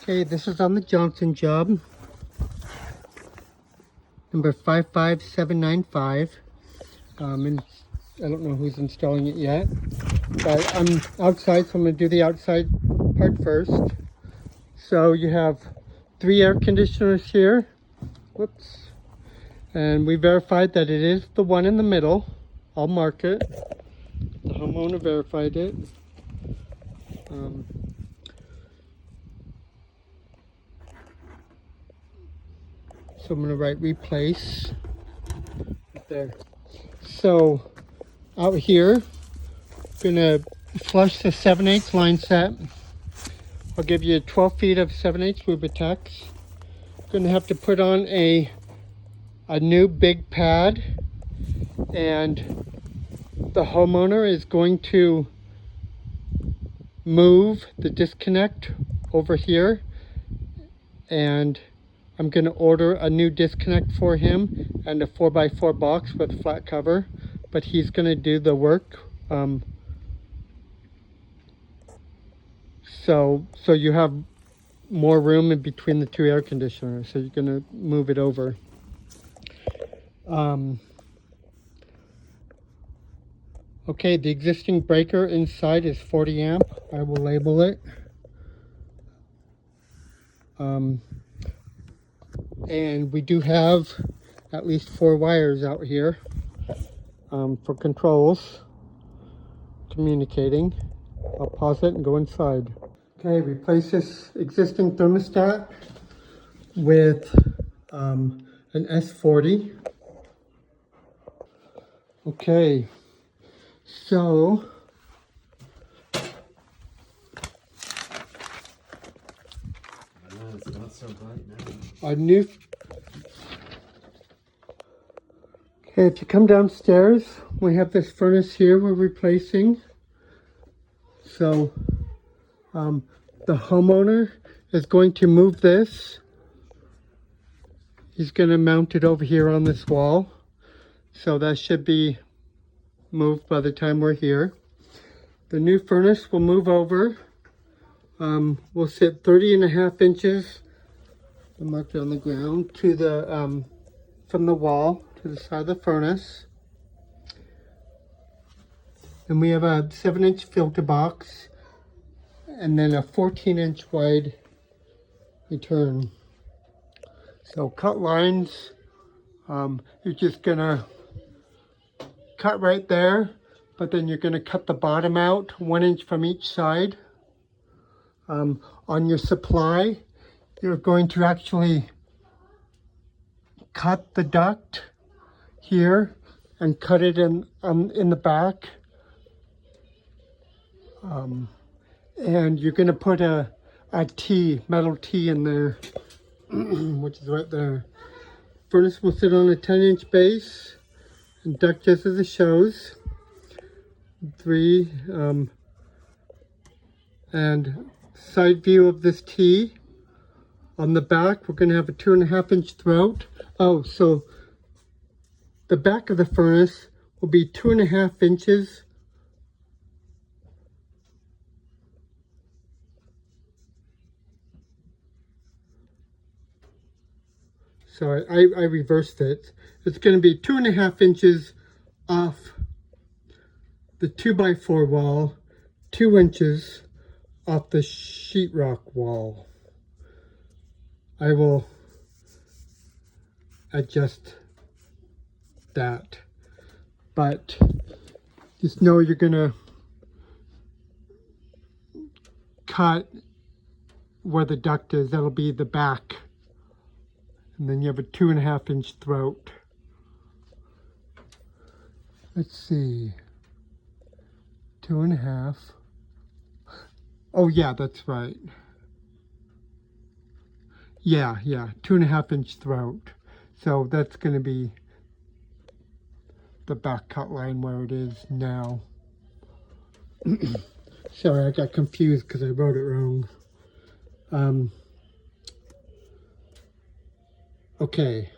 Okay, this is on the Johnson job, number 55795. And I don't know who's installing it yet, but I'm outside, so I'm going to do the outside part first. So you have 3 air conditioners here. Whoops. And we verified that it is the one in the middle. I'll mark it. The homeowner verified it. So I'm going to write replace right there. So out here, I'm going to flush the 7/8 line set. I'll give you 12 feet of 7/8 Rubatex. Going to have to put on a new big pad, and the homeowner is going to move the disconnect over here, and I'm going to order a new disconnect for him and a 4x4 box with a flat cover, but he's going to do the work. So you have more room in between the 2 air conditioners, so you're going to move it over. Okay, the existing breaker inside is 40 amp. I will label it. And we do have at least 4 wires out here for controls, communicating. I'll pause it and go inside. Okay, replace this existing thermostat with an S40. Okay, so it's not so bright now. our new. Okay, if you come downstairs, we have this furnace here we're replacing. So the homeowner is going to move this. He's going to mount it over here on this wall. So that should be moved by the time we're here. The new furnace will move over. We'll sit 30.5 inches, I marked it on the ground, to the from the wall to the side of the furnace. And we have a 7-inch filter box, and then a 14-inch wide return. So cut lines, you're just gonna cut right there, but then you're gonna cut the bottom out 1 inch from each side. On your supply, you're going to actually cut the duct here and cut it in the back. And you're going to put a metal T in there, which is right there. Furnace will sit on a 10-inch base and duct just as it shows. 3 and side view of this T. On the back, we're going to have a 2.5-inch throat. Oh, so the back of the furnace will be 2.5 inches. So I reversed it. It's going to be 2.5 inches off the 2x4 wall, 2 inches off the sheetrock wall. I will adjust that, but just know you're gonna cut where the duct is. That'll be the back, and then you have a 2.5-inch throat. Let's see, 2.5. Oh yeah, that's right. Yeah, 2.5-inch throat. So that's going to be the back cut line where it is now. Sorry, I got confused because I wrote it wrong. Okay.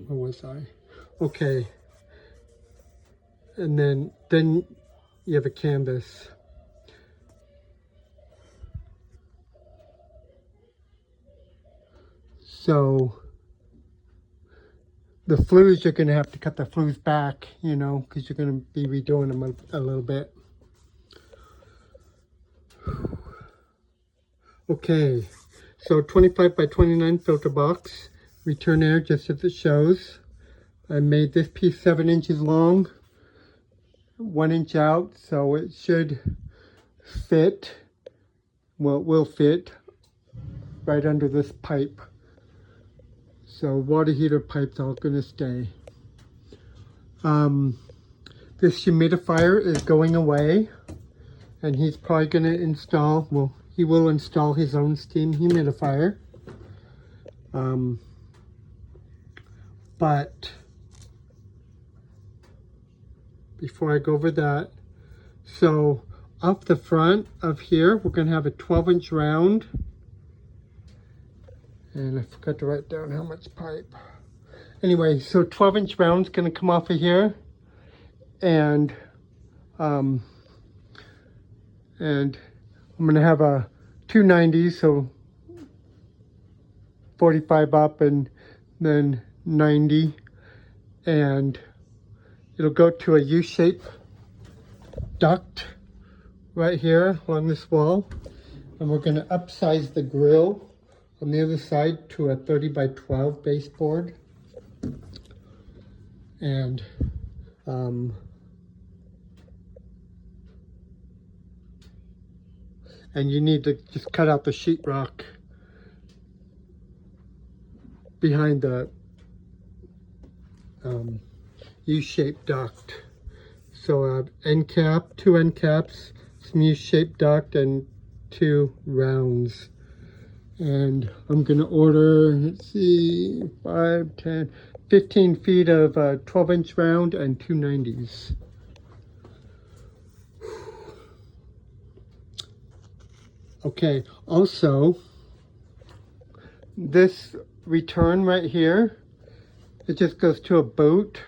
Where was I? Okay. And then you have a canvas. So the flues, you're going to have to cut the flues back, you know, because you're going to be redoing them a little bit. Okay, so 25 by 29 filter box, return air just as it shows. I made this piece 7 inches long, 1 inch out, so it should fit, well, it will fit right under this pipe. So water heater pipe's all gonna stay. This humidifier is going away, and he's probably gonna install, well, he will install his own steam humidifier. But before I go over that, so up the front of here, we're gonna have a 12-inch round. And I forgot to write down how much pipe. Anyway, so 12-inch round's gonna come off of here, and I'm gonna have a 290, so 45 up and then 90, and it'll go to a U-shaped duct right here along this wall, and we're gonna upsize the grill on the other side to a 30 by 12 baseboard. And you need to just cut out the sheetrock behind the U-shaped duct. So end cap, 2 end caps, some U-shaped duct, and 2 rounds. And I'm gonna order, let's see, 5, 10, 15 feet of 12-inch round and 2 90s. Okay, also, this return right here, it just goes to a boot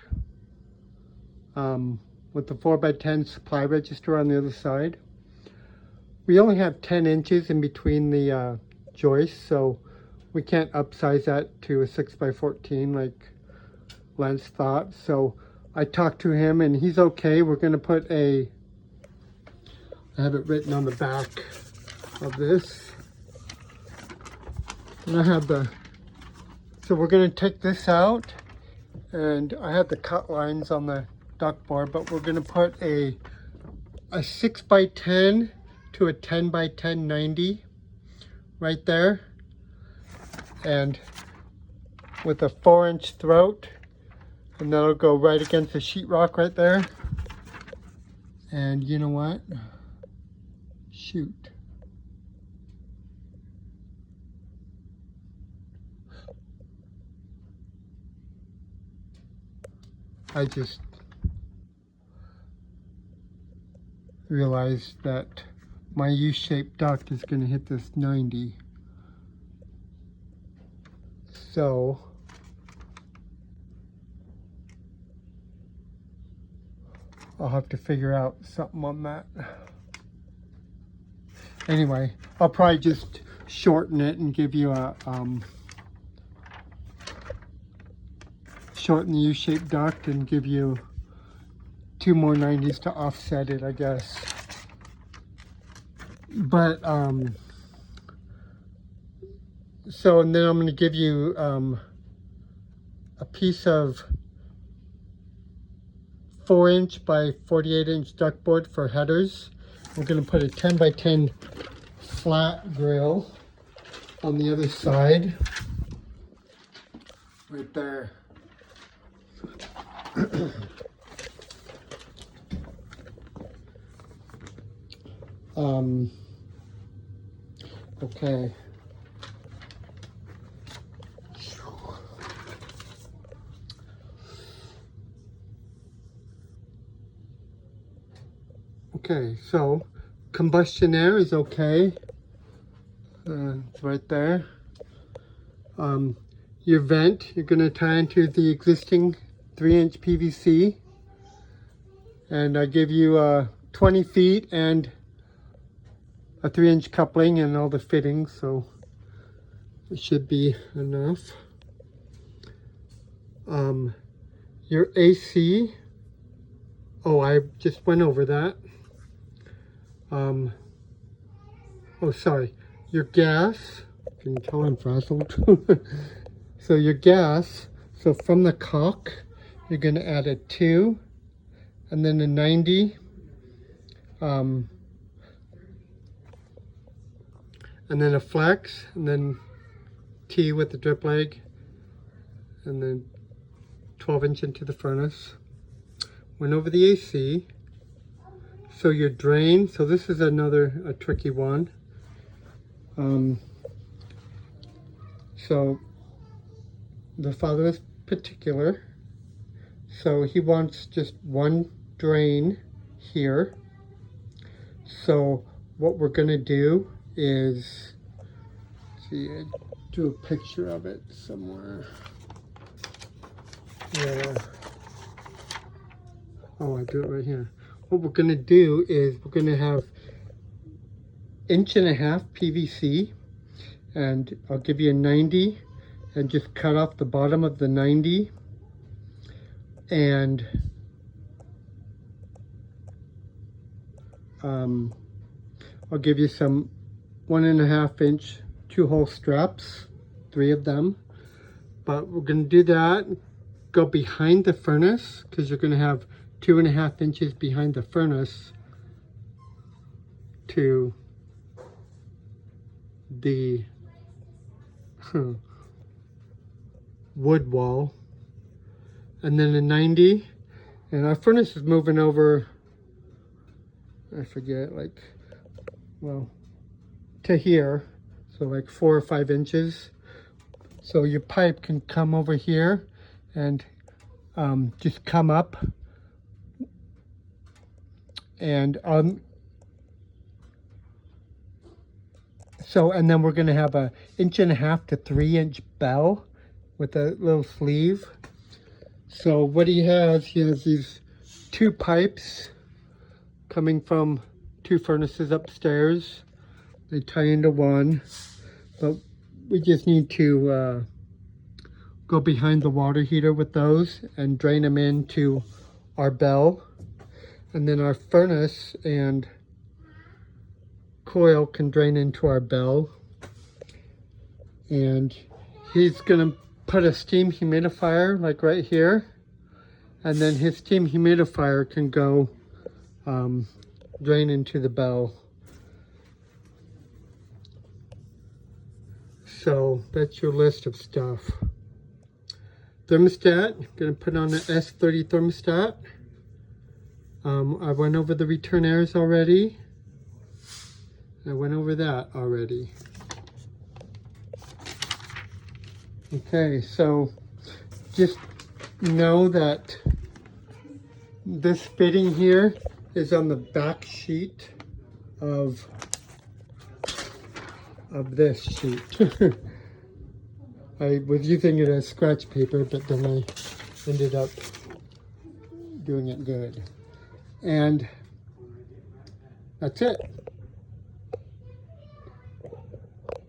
with the 4x10 supply register on the other side. We only have 10 inches in between the joist, so we can't upsize that to a 6x14 like Lance thought. So I talked to him and he's okay. We're going to put I have it written on the back of this, and I have so we're going to take this out, and I have the cut lines on the duct board, but we're going to put a 6x10 to a 10x10 90 right there, and with a 4-inch throat, and that'll go right against the sheetrock right there. And you know what? Shoot. I just realized that my U-shaped duct is going to hit this 90. So I'll have to figure out something on that. Anyway, I'll probably just shorten it and give you a shorten the U-shaped duct and give you 2 more 90s to offset it, I guess. But so, and then I'm going to give you a piece of 4-inch by 48-inch duct board for headers. We're going to put a 10x10 flat grill on the other side, right there. Okay. Okay, so combustion air is okay. It's right there. Your vent, you're going to tie into the existing 3-inch PVC. And I give you 20 feet and a 3-inch coupling and all the fittings, so It should be enough. Your AC, oh, I just went over that. Oh, sorry, your gas, can you tell I'm frazzled? So your gas, so from the caulk, you're going to add a 2, and then a 90, and then a flex, and then T with the drip leg, and then 12-inch into the furnace. Went over the AC. So your drain, so this is a tricky one. So the father is particular. So he wants just one drain here. So what we're gonna do is, see, I do a picture of it somewhere. Yeah. Oh, I do it right here. What we're gonna do is we're gonna have 1.5 PVC, and I'll give you a 90, and just cut off the bottom of the 90, and I'll give you some 1.5-inch 2-hole straps, 3 of them. But we're gonna do that, go behind the furnace, because you're gonna have 2.5 inches behind the furnace to the wood wall, and then a 90, and our furnace is moving over, I forget, like, well, to here, so like 4 or 5 inches. So your pipe can come over here and just come up, and so, and then we're going to have a 1.5 to 3-inch bell with a little sleeve. So what he has these 2 pipes coming from 2 furnaces upstairs. They tie into one, but we just need to go behind the water heater with those and drain them into our bell. And then our furnace and coil can drain into our bell. And he's gonna put a steam humidifier like right here, and then his steam humidifier can go drain into the bell. So that's your list of stuff. Thermostat, gonna put on an S30 thermostat. I went over the return airs already. I went over that already. Okay, so just know that this fitting here is on the back sheet of this sheet. I was using it as scratch paper, but then I ended up doing it good. And that's it.